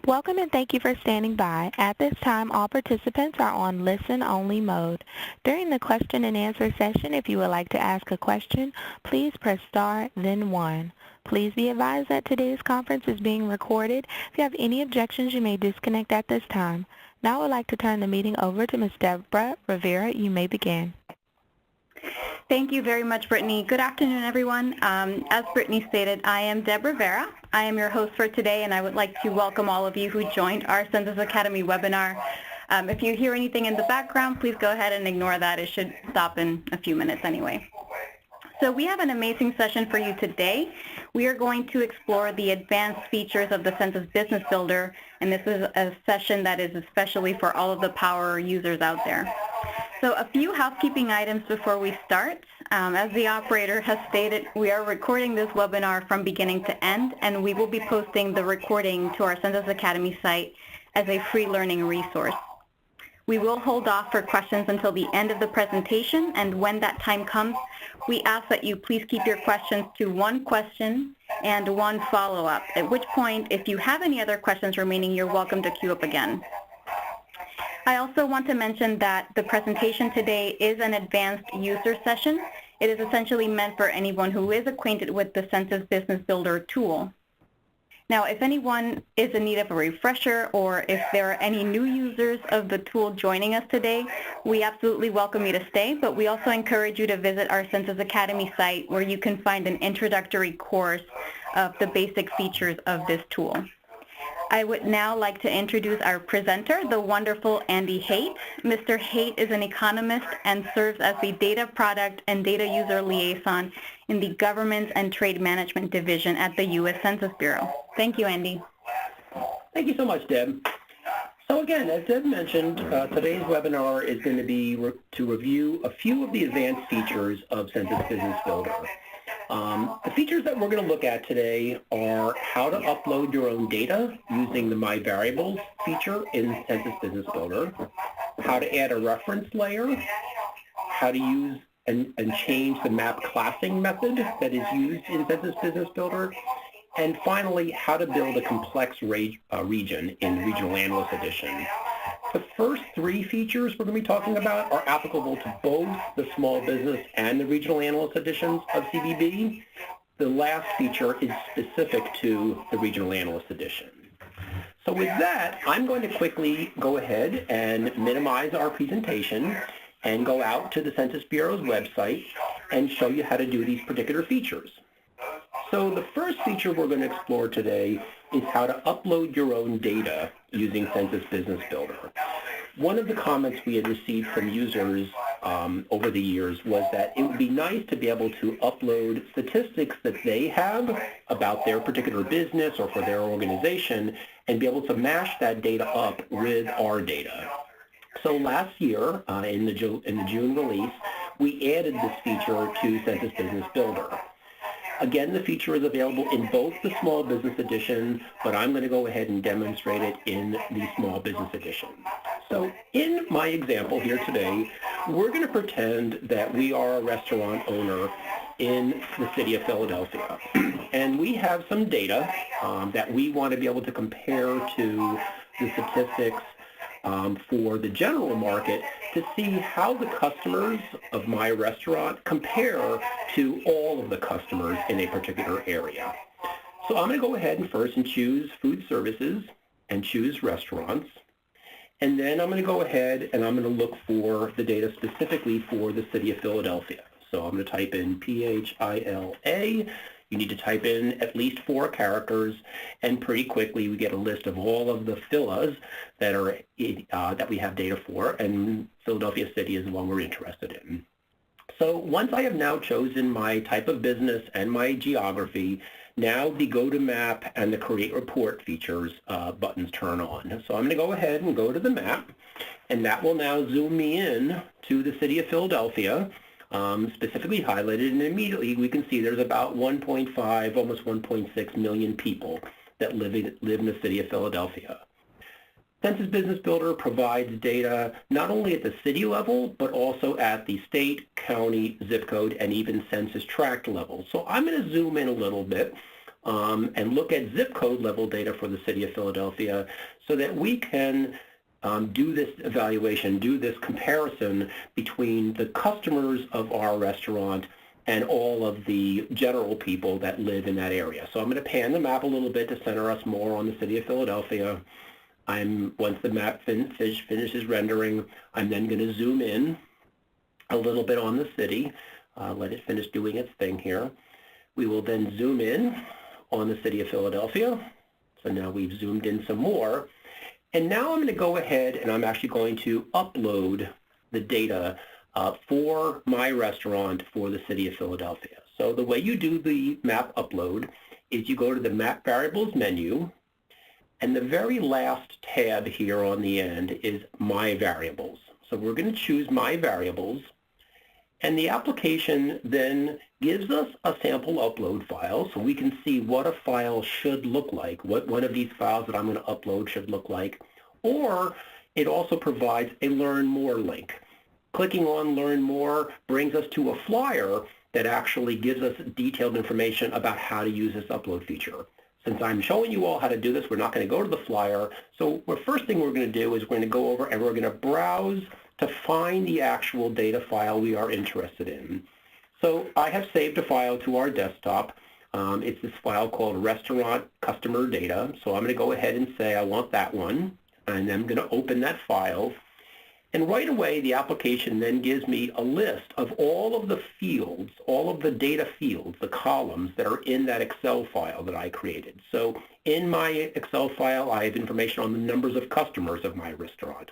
Welcome and thank you for standing by. At this time, all participants are on listen-only mode. During the question and answer session, if you would like to ask a question, please press star, then 1. Please be advised that today's conference is being recorded. If you have any objections, you may disconnect at this time. Now I would like to turn the meeting over to Ms. Deborah Rivera. You may begin. Thank you very much, Brittany. Good afternoon, everyone. As Brittany stated, I am Deborah Rivera. I am your host for today, and I would like to welcome all of you who joined our Census Academy webinar. If you hear anything in the background, please go ahead and ignore that. It should stop in a few minutes anyway. So we have an amazing session for you today. We are going to explore the advanced features of the Census Business Builder, and this is a session that is especially for all of the power users out there. So a few housekeeping items before we start. As the operator has stated, we are recording this webinar from beginning to end, and we will be posting the recording to our Census Academy site as a free learning resource. We will hold off for questions until the end of the presentation, and when that time comes, we ask that you please keep your questions to one question and one follow-up, at which point, if you have any other questions remaining, you're welcome to queue up again. I also want to mention that the presentation today is an advanced user session. It is essentially meant for anyone who is acquainted with the Census Business Builder tool. Now, if anyone is in need of a refresher or if there are any new users of the tool joining us today, we absolutely welcome you to stay, but we also encourage you to visit our Census Academy site where you can find an introductory course of the basic features of this tool. I would now like to introduce our presenter, the wonderful Andy Haight. Mr. Haight is an economist and serves as the Data Product and Data User Liaison in the Government and Trade Management Division at the U.S. Census Bureau. Thank you, Andy. Thank you so much, Deb. So again, as Deb mentioned, today's webinar is going to be to review a few of the advanced features of Census Business Builder. The features that we're going to look at today are how to upload your own data using the My Variables feature in Census Business Builder, how to add a reference layer, how to use and change the map classing method that is used in Census Business Builder, and finally, how to build a complex region in Regional Analyst Edition. The first three features we're going to be talking about are applicable to both the Small Business and the Regional Analyst Editions of CBB. The last feature is specific to the Regional Analyst Edition. So with that, I'm going to quickly go ahead and minimize our presentation and go out to the Census Bureau's website and show you how to do these particular features. So the first feature we're going to explore today is how to upload your own data using Census Business Builder. One of the comments we had received from users over the years was that it would be nice to be able to upload statistics that they have about their particular business or for their organization and be able to mash that data up with our data. So last year, in the June release, we added this feature to Census Business Builder. Again, the feature is available in both the Small Business Edition, but I'm going to go ahead and demonstrate it in the Small Business Edition. So in my example here today, we're going to pretend that we are a restaurant owner in the city of Philadelphia. And we have some data that we want to be able to compare to the statistics for the general market to see how the customers of my restaurant compare to all of the customers in a particular area. So I'm going to go ahead and first choose food services and choose restaurants. And then I'm going to go ahead and I'm going to look for the data specifically for the city of Philadelphia. So I'm going to type in PHILA. You need to type in at least 4 characters, and pretty quickly we get a list of all of the PHILAs that are that we have data for, and Philadelphia City is the one we're interested in. So once I have now chosen my type of business and my geography, now the Go to Map and the Create Report features buttons turn on. So I'm going to go ahead and go to the map, and that will now zoom me in to the city of Philadelphia. Specifically highlighted, and immediately we can see there's about 1.5, almost 1.6 million people that live in the city of Philadelphia. Census Business Builder provides data not only at the city level, but also at the state, county, zip code, and even census tract level. So I'm going to zoom in a little bit and look at zip code level data for the city of Philadelphia so that we can do this evaluation, do this comparison between the customers of our restaurant and all of the general people that live in that area. So I'm going to pan the map a little bit to center us more on the city of Philadelphia. Once the map finishes rendering, I'm then going to zoom in a little bit on the city, let it finish doing its thing here. We will then zoom in on the city of Philadelphia. So now we've zoomed in some more. And now I'm going to go ahead and I'm actually going to upload the data for my restaurant for the city of Philadelphia. So the way you do the map upload is you go to the Map Variables menu, and the very last tab here on the end is My Variables. So we're going to choose My Variables, and the application then gives us a sample upload file so we can see what a file should look like, what one of these files that I'm going to upload should look like, or it also provides a Learn More link. Clicking on Learn More brings us to a flyer that actually gives us detailed information about how to use this upload feature. Since I'm showing you all how to do this, we're not going to go to the flyer. So the first thing we're going to do is we're going to go over and we're going to browse to find the actual data file we are interested in. So I have saved a file to our desktop. It's this file called Restaurant Customer Data. So I'm going to go ahead and say I want that one, and I'm going to open that file. And right away, the application then gives me a list of all of the fields, all of the data fields, the columns that are in that Excel file that I created. So in my Excel file, I have information on the numbers of customers of my restaurant.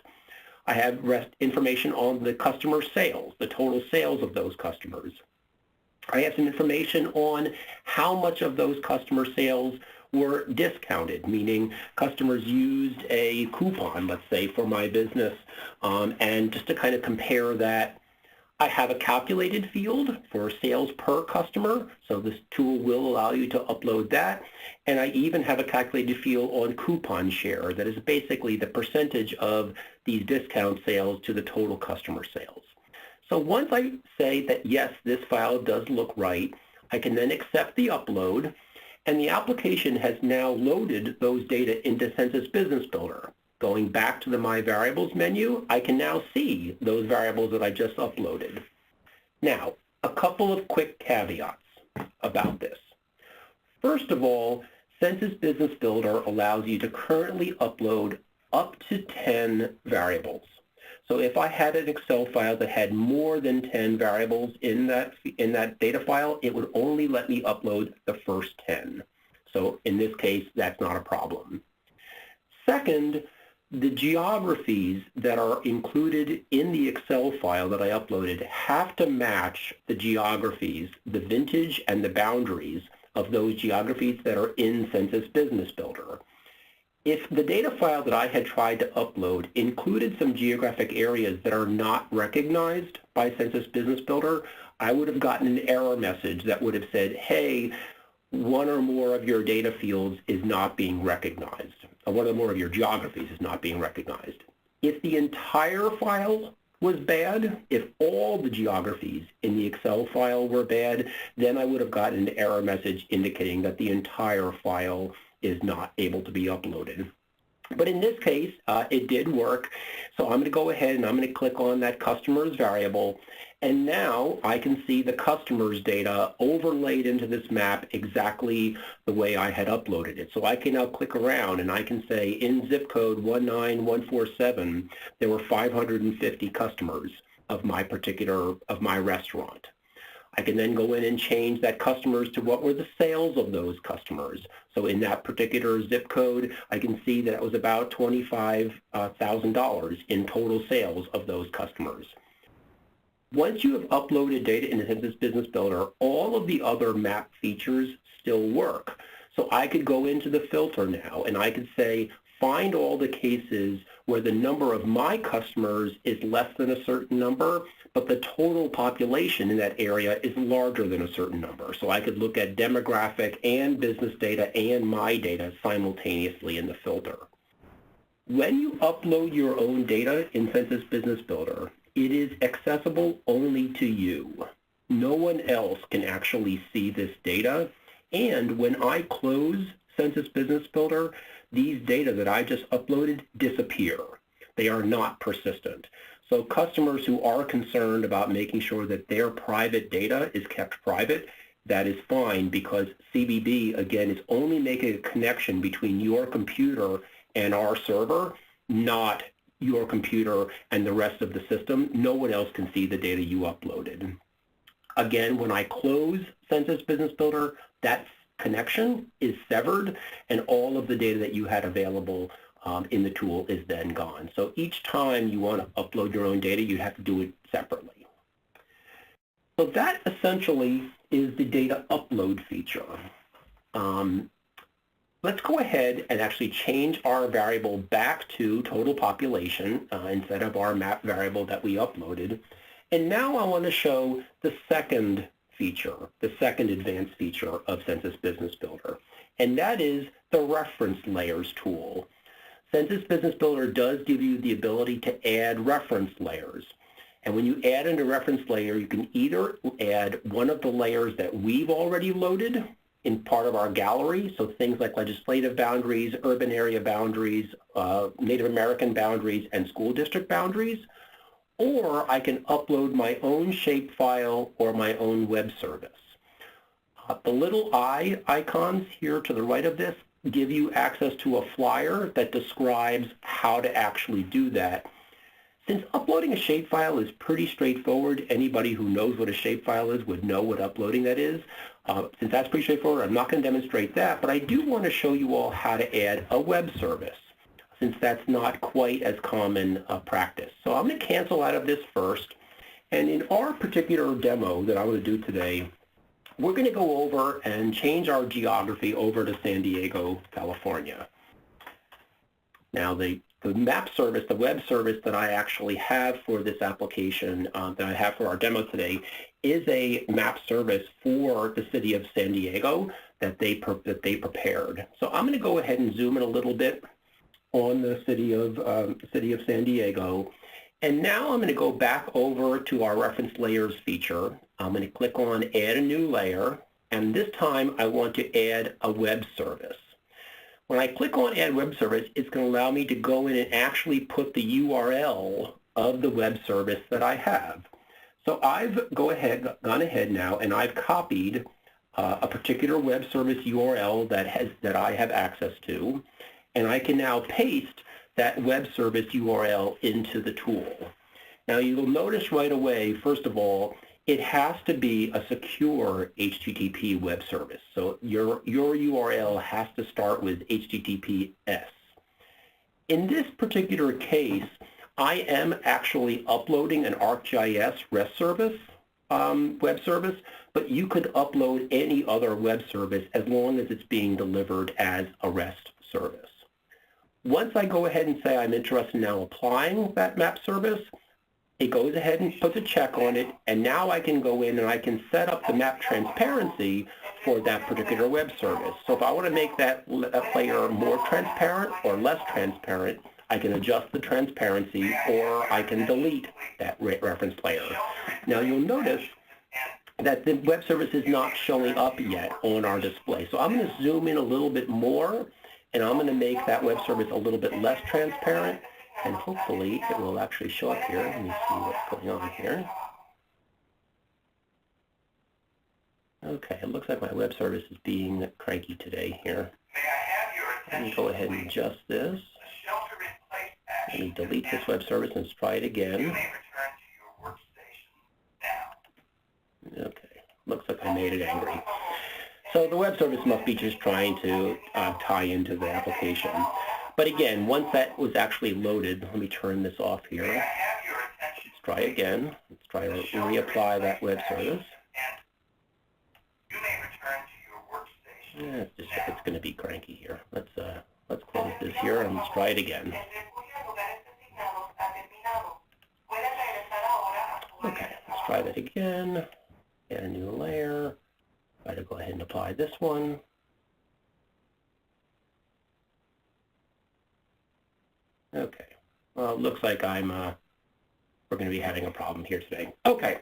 I have information on the customer sales, the total sales of those customers. I have some information on how much of those customer sales were discounted, meaning customers used a coupon, let's say, for my business, and just to kind of compare that, I have a calculated field for sales per customer, so this tool will allow you to upload that, and I even have a calculated field on coupon share, that is basically the percentage of these discount sales to the total customer sales. So once I say that yes, this file does look right, I can then accept the upload, and the application has now loaded those data into Census Business Builder. Going back to the My Variables menu, I can now see those variables that I just uploaded. Now, a couple of quick caveats about this. First of all, Census Business Builder allows you to currently upload up to 10 variables. So if I had an Excel file that had more than 10 variables in that data file, it would only let me upload the first 10. So in this case, that's not a problem. Second, the geographies that are included in the Excel file that I uploaded have to match the geographies, the vintage and the boundaries of those geographies that are in Census Business Builder. If the data file that I had tried to upload included some geographic areas that are not recognized by Census Business Builder, I would have gotten an error message that would have said, hey, one or more of your data fields is not being recognized, or one or more of your geographies is not being recognized. If the entire file was bad, if all the geographies in the Excel file were bad, then I would have gotten an error message indicating that the entire file is not able to be uploaded. But in this case, it did work. So I'm going to go ahead and I'm going to click on that customers variable. And now I can see the customers data overlaid into this map exactly the way I had uploaded it. So I can now click around and I can say in zip code 19147, there were 550 customers of my restaurant. I can then go in and change that customers to what were the sales of those customers. So in that particular zip code, I can see that it was about $25,000 in total sales of those customers. Once you have uploaded data into Census Business Builder, all of the other map features still work. So I could go into the filter now and I could say, find all the cases where the number of my customers is less than a certain number, but the total population in that area is larger than a certain number. So I could look at demographic and business data and my data simultaneously in the filter. When you upload your own data in Census Business Builder, it is accessible only to you. No one else can actually see this data. And when I close Census Business Builder, these data that I just uploaded disappear. They are not persistent. So customers who are concerned about making sure that their private data is kept private, that is fine, because CBB, again, is only making a connection between your computer and our server, not your computer and the rest of the system. No one else can see the data you uploaded. Again, when I close Census Business Builder, that connection is severed, and all of the data that you had available in the tool is then gone. So each time you want to upload your own data, you have to do it separately. So that essentially is the data upload feature. Let's go ahead and actually change our variable back to total population instead of our map variable that we uploaded. And now I want to show the second feature, the second advanced feature of Census Business Builder, and that is the reference layers tool. Census Business Builder does give you the ability to add reference layers. And when you add in a reference layer, you can either add one of the layers that we've already loaded in part of our gallery, so things like legislative boundaries, urban area boundaries, Native American boundaries, and school district boundaries, or I can upload my own shapefile or my own web service. The little eye icons here to the right of this give you access to a flyer that describes how to actually do that. Since uploading a shapefile is pretty straightforward, anybody who knows what a shapefile is would know what uploading that is. Since that's pretty straightforward, I'm not going to demonstrate that, but I do want to show you all how to add a web service, since that's not quite as common a practice. So I'm going to cancel out of this first, and in our particular demo that I'm going to do today, we're going to go over and change our geography over to San Diego, California. Now the map service, the web service that I actually have for this application, that I have for our demo today, is a map service for the city of San Diego that they prepared. So I'm going to go ahead and zoom in a little bit on the city of San Diego. And now I'm going to go back over to our reference layers feature. I'm going to click on add a new layer, and this time I want to add a web service. When I click on add web service, it's going to allow me to go in and actually put the URL of the web service that I have. So I've gone ahead now, and I've copied a particular web service URL that I have access to, and I can now paste that web service URL into the tool. Now you'll notice right away, first of all, it has to be a secure HTTP web service. So your URL has to start with HTTPS. In this particular case, I am actually uploading an ArcGIS REST service, web service, but you could upload any other web service as long as it's being delivered as a REST service. Once I go ahead and say I'm interested in now applying that map service, it goes ahead and puts a check on it, and now I can go in and I can set up the map transparency for that particular web service. So if I want to make that layer more transparent or less transparent, I can adjust the transparency, or I can delete that reference layer. Now you'll notice that the web service is not showing up yet on our display. So I'm going to zoom in a little bit more, and I'm going to make that web service a little bit less transparent, and hopefully it will actually show up here. Let me see what's going on here. Okay, it looks like my web service is being cranky today here. Let me go ahead and adjust this. Let me delete this web service and let's try it again. Okay, looks like I made it angry. So the web service must be just trying to tie into the application. But again, once that was actually loaded, let me turn this off here. Let's try again. Let's try to reapply that web service. Yeah, it's going to be cranky here. Let's close this here and let's try it again. Okay, let's try that again. Add a new layer. Try to go ahead and apply this one. Okay. Well, it looks like I'm we're going to be having a problem here today. Okay,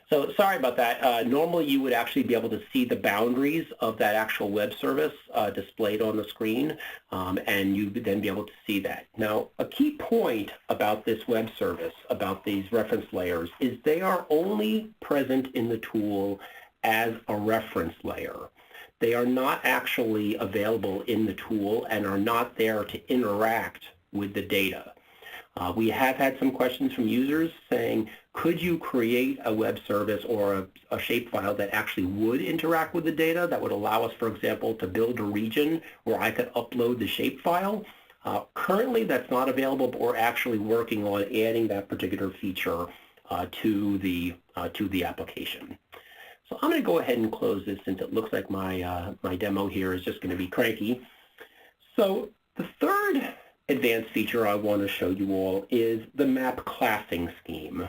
so sorry about that. Normally you would actually be able to see the boundaries of that actual web service displayed on the screen, and you would then be able to see that. Now, a key point about this web service, about these reference layers, is they are only present in the tool as a reference layer. They are not actually available in the tool and are not there to interact with the data. We have had some questions from users saying, could you create a web service or a shapefile that actually would interact with the data, that would allow us, for example, to build a region where I could upload the shapefile? Currently, that's not available, but we're actually working on adding that particular feature to the application. So I'm going to go ahead and close this since it looks like my demo here is just going to be cranky. So the third advanced feature I want to show you all is the map classing scheme.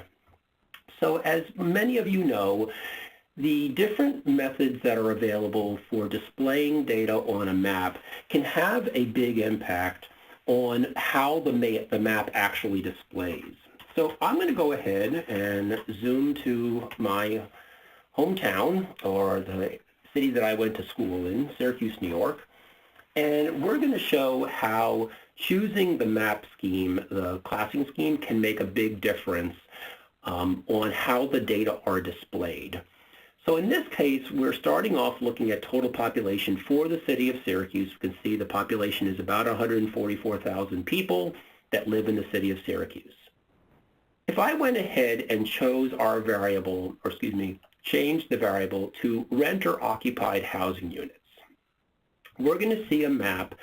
So as many of you know, the different methods that are available for displaying data on a map can have a big impact on how the map actually displays. So I'm going to go ahead and zoom to my hometown, or the city that I went to school in, Syracuse, New York, and we're going to show how choosing the map scheme, the classing scheme, can make a big difference on how the data are displayed. So in this case, we're starting off looking at total population for the city of Syracuse. You can see the population is about 144,000 people that live in the city of Syracuse. If I went ahead and chose our variable, or excuse me, changed the variable to renter-occupied housing units, we're going to see a map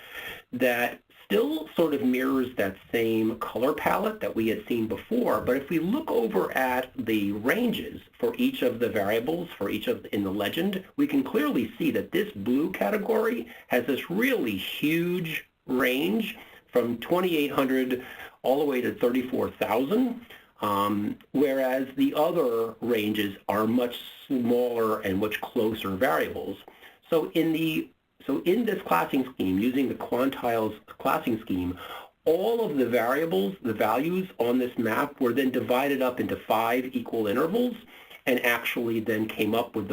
that still sort of mirrors that same color palette that we had seen before, but if we look over at the ranges for each of the variables, for each of in the legend, we can clearly see that this blue category has this really huge range from 2,800 all the way to 34,000. Whereas the other ranges are much smaller and much closer variables. So in this classing scheme, using the quantiles classing scheme, all of the variables, the values on this map, were then divided up into 5 equal intervals and actually then came up with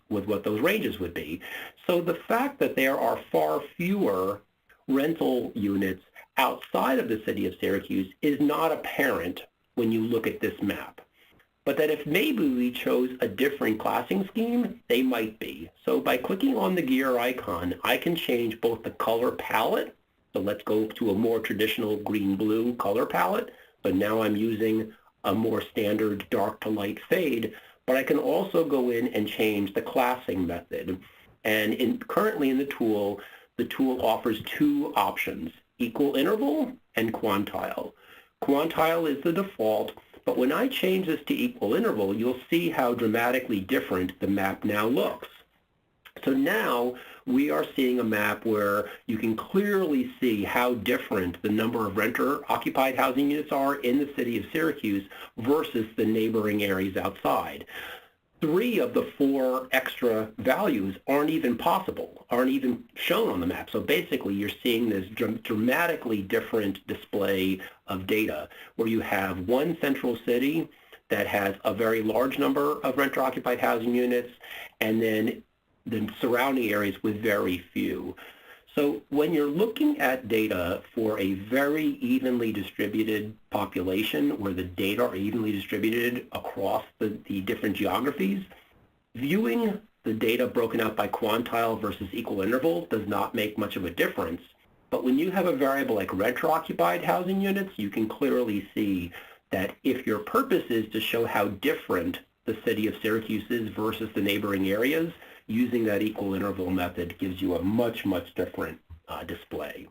what those ranges would be. So the fact that there are far fewer rental units outside of the city of Syracuse is not apparent when you look at this map. But that if maybe we chose a different classing scheme, they might be. So by clicking on the gear icon, I can change both the color palette. So let's go to a more traditional green-blue color palette, but now I'm using a more standard dark to light fade. But I can also go in and change the classing method. And currently in the tool offers 2 options, equal interval and quantile. Quantile is the default, but when I change this to equal interval, you'll see how dramatically different the map now looks. So now we are seeing a map where you can clearly see how different the number of renter-occupied housing units are in the city of Syracuse versus the neighboring areas outside. 3 of the 4 extra values aren't even possible, aren't even shown on the map. So basically you're seeing this dramatically different display of data where you have one central city that has a very large number of renter-occupied housing units and then the surrounding areas with very few. So when you're looking at data for a very evenly distributed population, where the data are evenly distributed across the different geographies, viewing the data broken out by quantile versus equal interval does not make much of a difference. But when you have a variable like renter-occupied housing units, you can clearly see that if your purpose is to show how different the city of Syracuse is versus the neighboring areas, using that equal interval method gives you a much, much different display.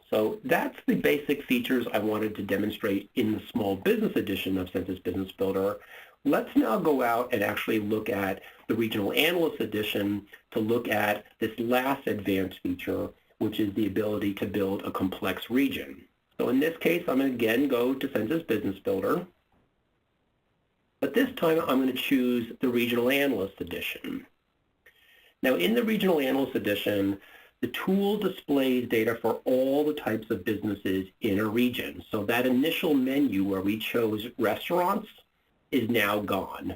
So that's the basic features I wanted to demonstrate in the small business edition of Census Business Builder. Let's now go out and actually look at the regional analyst edition to look at this last advanced feature, which is the ability to build a complex region. So in this case, I'm going to again go to Census Business Builder. But this time I'm going to choose the regional analyst edition. Now in the Regional Analyst Edition, the tool displays data for all the types of businesses in a region. So that initial menu where we chose restaurants is now gone.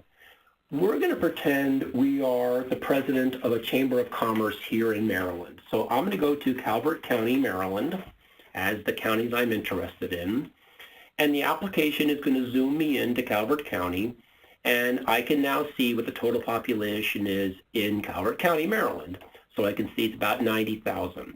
We're going to pretend we are the president of a Chamber of Commerce here in Maryland. So I'm going to go to Calvert County, Maryland, as the counties I'm interested in. And the application is going to zoom me into Calvert County, and I can now see what the total population is in Calvert County, Maryland. So I can see it's about 90,000.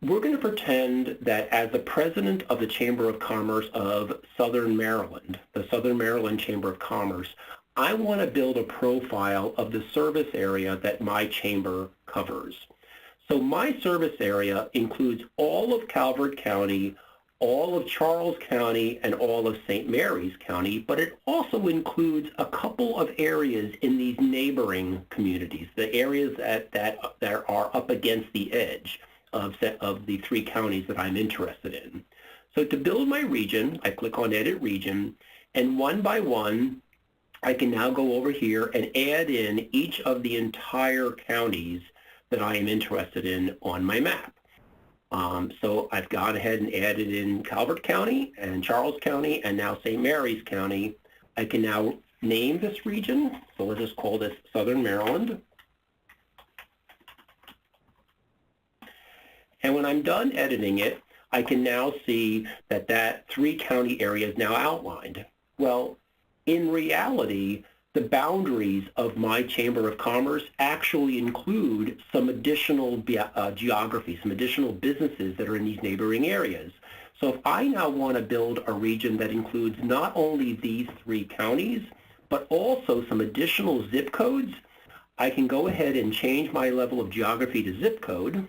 We're going to pretend that as the president of the Chamber of Commerce of Southern Maryland, the Southern Maryland Chamber of Commerce, I want to build a profile of the service area that my chamber covers. So my service area includes all of Calvert County, all of Charles County, and all of St. Mary's County, but it also includes a couple of areas in these neighboring communities, the areas that are up against the edge of the three counties that I'm interested in. So to build my region, I click on Edit Region, and one by one, I can now go over here and add in each of the entire counties that I am interested in on my map. So I've gone ahead and added in Calvert County and Charles County and now St. Mary's County. I can now name this region. So let's just call this Southern Maryland. And when I'm done editing it, I can now see that that three-county area is now outlined. Well, in reality, the boundaries of my Chamber of Commerce actually include some additional geography, some additional businesses that are in these neighboring areas. So if I now want to build a region that includes not only these three counties, but also some additional zip codes, I can go ahead and change my level of geography to zip code.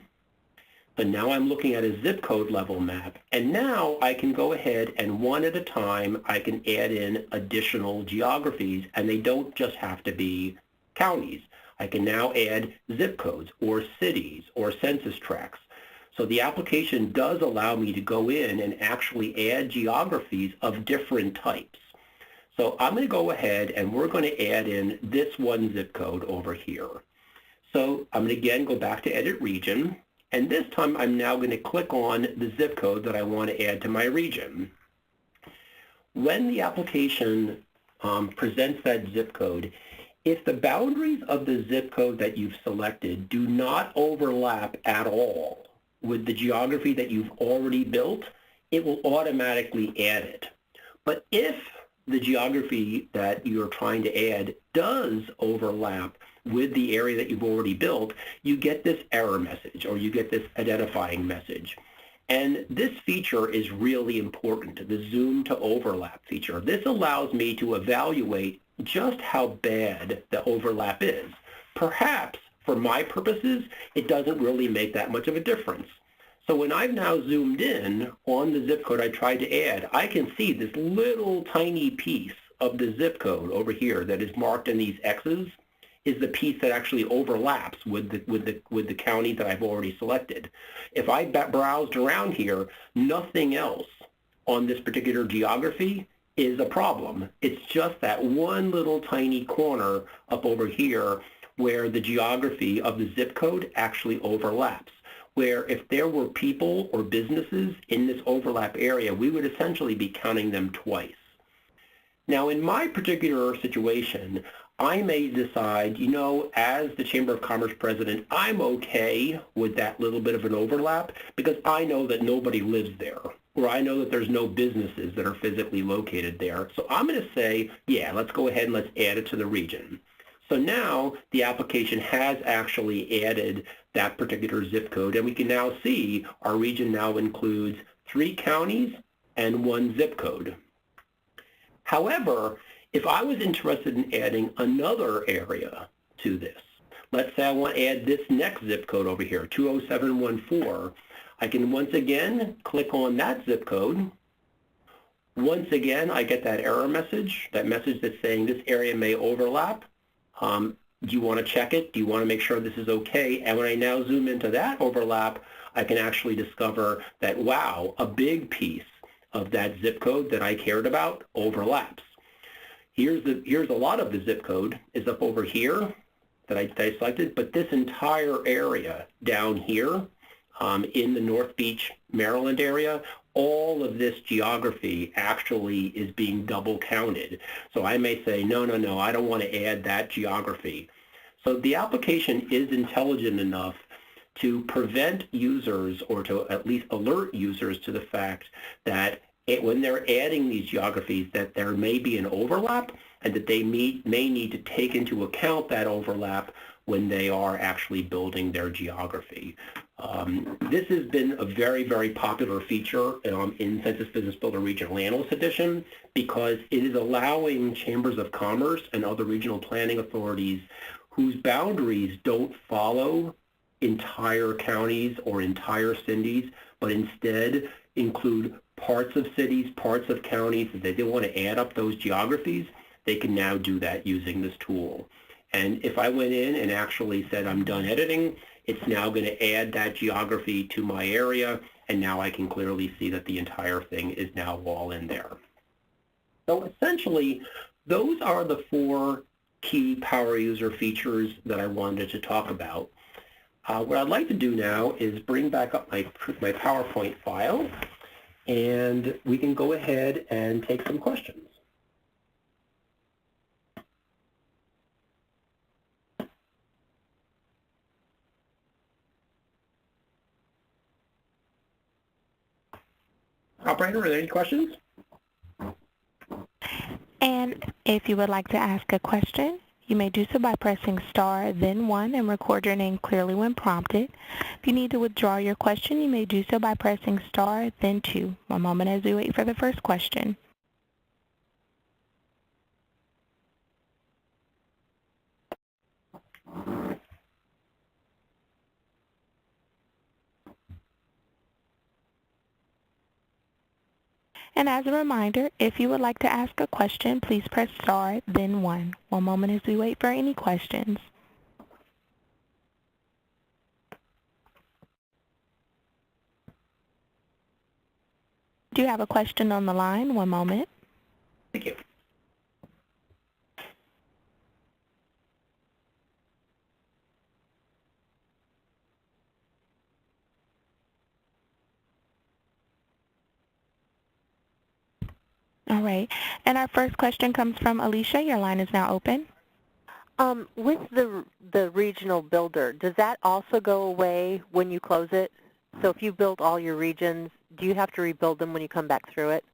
But now I'm looking at a zip code level map, and now I can go ahead and one at a time I can add in additional geographies, and they don't just have to be counties. I can now add zip codes or cities or census tracts. So the application does allow me to go in and actually add geographies of different types. So I'm going to go ahead and we're going to add in this one zip code over here. So I'm going to again go back to Edit Region. And this time I'm now going to click on the zip code that I want to add to my region. When the application presents that zip code, if the boundaries of the zip code that you've selected do not overlap at all with the geography that you've already built, it will automatically add it. But if the geography that you're trying to add does overlap with the area that you've already built, you get this error message or you get this identifying message. And this feature is really important, the zoom to overlap feature. This allows me to evaluate just how bad the overlap is. Perhaps, for my purposes, it doesn't really make that much of a difference. So when I've now zoomed in on the zip code I tried to add, I can see this little tiny piece of the zip code over here that is marked in these X's is the piece that actually overlaps with the county that I've already selected. If I browsed around here, nothing else on this particular geography is a problem. It's just that one little tiny corner up over here where the geography of the zip code actually overlaps, where if there were people or businesses in this overlap area, we would essentially be counting them twice. Now, in my particular situation, I may decide, you know, as the Chamber of Commerce president, I'm okay with that little bit of an overlap because I know that nobody lives there, or I know that there's no businesses that are physically located there. So I'm going to say, yeah, let's go ahead and let's add it to the region. So now the application has actually added that particular zip code, and we can now see our region now includes 3 counties and 1 zip code. However, if I was interested in adding another area to this, let's say I want to add this next zip code over here, 20714, I can once again click on that zip code. Once again, I get that error message, that message that's saying this area may overlap. Do you want to check it? Do you want to make sure this is okay? And when I now zoom into that overlap, I can actually discover that, wow, a big piece of that zip code that I cared about overlaps. Here's a lot of the zip code is up over here, that I selected, but this entire area down here in the North Beach, Maryland area, all of this geography actually is being double counted. So I may say, no, I don't want to add that geography. So the application is intelligent enough to prevent users, or to at least alert users to the fact that when they're adding these geographies, that there may be an overlap and that they may need to take into account that overlap when they are actually building their geography. This has been a very, very popular feature in Census Business Builder Regional Analyst Edition, because it is allowing chambers of commerce and other regional planning authorities whose boundaries don't follow entire counties or entire cities, but instead include parts of cities, parts of counties, that they want to add up those geographies. They can now do that using this tool. And if I went in and actually said I'm done editing, it's now going to add that geography to my area, and now I can clearly see that the entire thing is now all in there. So essentially, those are the 4 key power user features that I wanted to talk about. What I'd like to do now is bring back up my PowerPoint file, and we can go ahead and take some questions. Operator, are there any questions? And if you would like to ask a question, you may do so by pressing star, then 1, and record your name clearly when prompted. If you need to withdraw your question, you may do so by pressing star, then 2. One moment as we wait for the first question. And as a reminder, if you would like to ask a question, please press star, then 1. One moment as we wait for any questions. Do you have a question on the line? One moment. Thank you. All right. And our first question comes from Alicia. Your line is now open. With the regional builder, does that also go away when you close it? So if you build all your regions, do you have to rebuild them when you come back through it?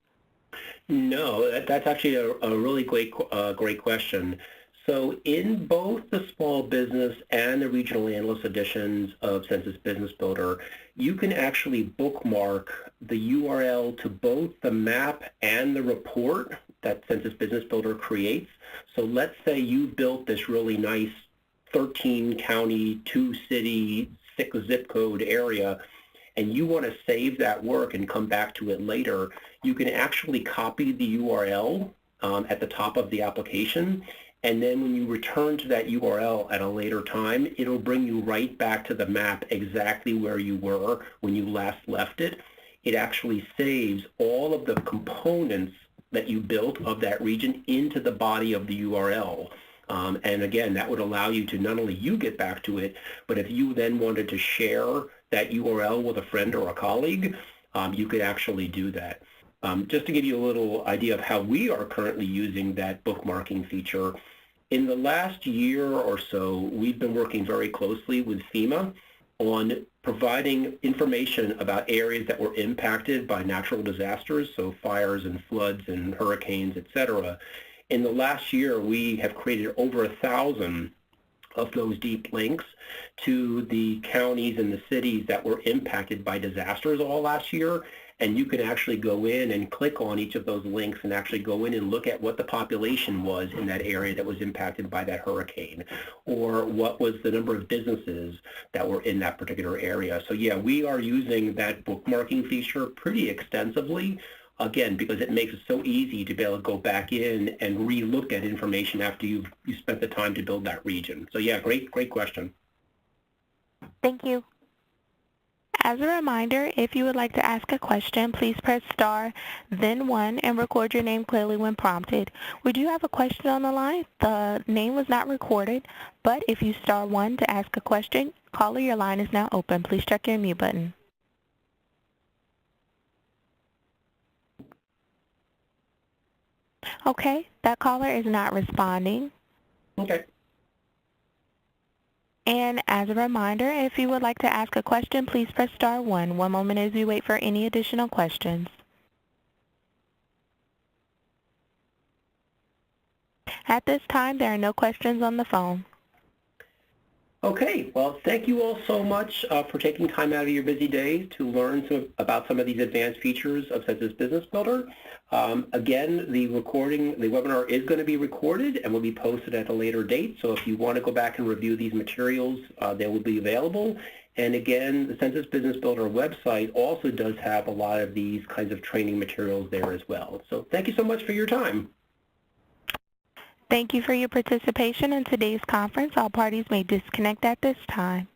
No, that's actually a really great question. So in both the small business and the regional analyst editions of Census Business Builder, you can actually bookmark the URL to both the map and the report that Census Business Builder creates. So let's say you built this really nice 13 county, 2 city, 6 zip code area, and you want to save that work and come back to it later. You can actually copy the URL at the top of the application, and then when you return to that URL at a later time, it'll bring you right back to the map exactly where you were when you last left it. It actually saves all of the components that you built of that region into the body of the URL. And again, that would allow you to not only you get back to it, but if you then wanted to share that URL with a friend or a colleague, you could actually do that. Just to give you a little idea of how we are currently using that bookmarking feature, in the last year or so, we've been working very closely with FEMA on providing information about areas that were impacted by natural disasters, so fires and floods and hurricanes, etc. In the last year, we have created over 1,000 of those deep links to the counties and the cities that were impacted by disasters all last year. And you can actually go in and click on each of those links and actually go in and look at what the population was in that area that was impacted by that hurricane, or what was the number of businesses that were in that particular area. So yeah, we are using that bookmarking feature pretty extensively, again, because it makes it so easy to be able to go back in and re-look at information after you spent the time to build that region. So yeah, great question. Thank you. As a reminder, if you would like to ask a question, please press star, then 1, and record your name clearly when prompted. We do have a question on the line. The name was not recorded, but if you star 1 to ask a question, caller, your line is now open. Please check your mute button. Okay, that caller is not responding. Okay. And as a reminder, if you would like to ask a question, please press star 1. One moment as we wait for any additional questions. At this time, there are no questions on the phone. Okay, well, thank you all so much for taking time out of your busy day to learn about some of these advanced features of Census Business Builder. Again, the webinar is going to be recorded and will be posted at a later date. So if you want to go back and review these materials, they will be available. And again, the Census Business Builder website also does have a lot of these kinds of training materials there as well. So thank you so much for your time. Thank you for your participation in today's conference. All parties may disconnect at this time.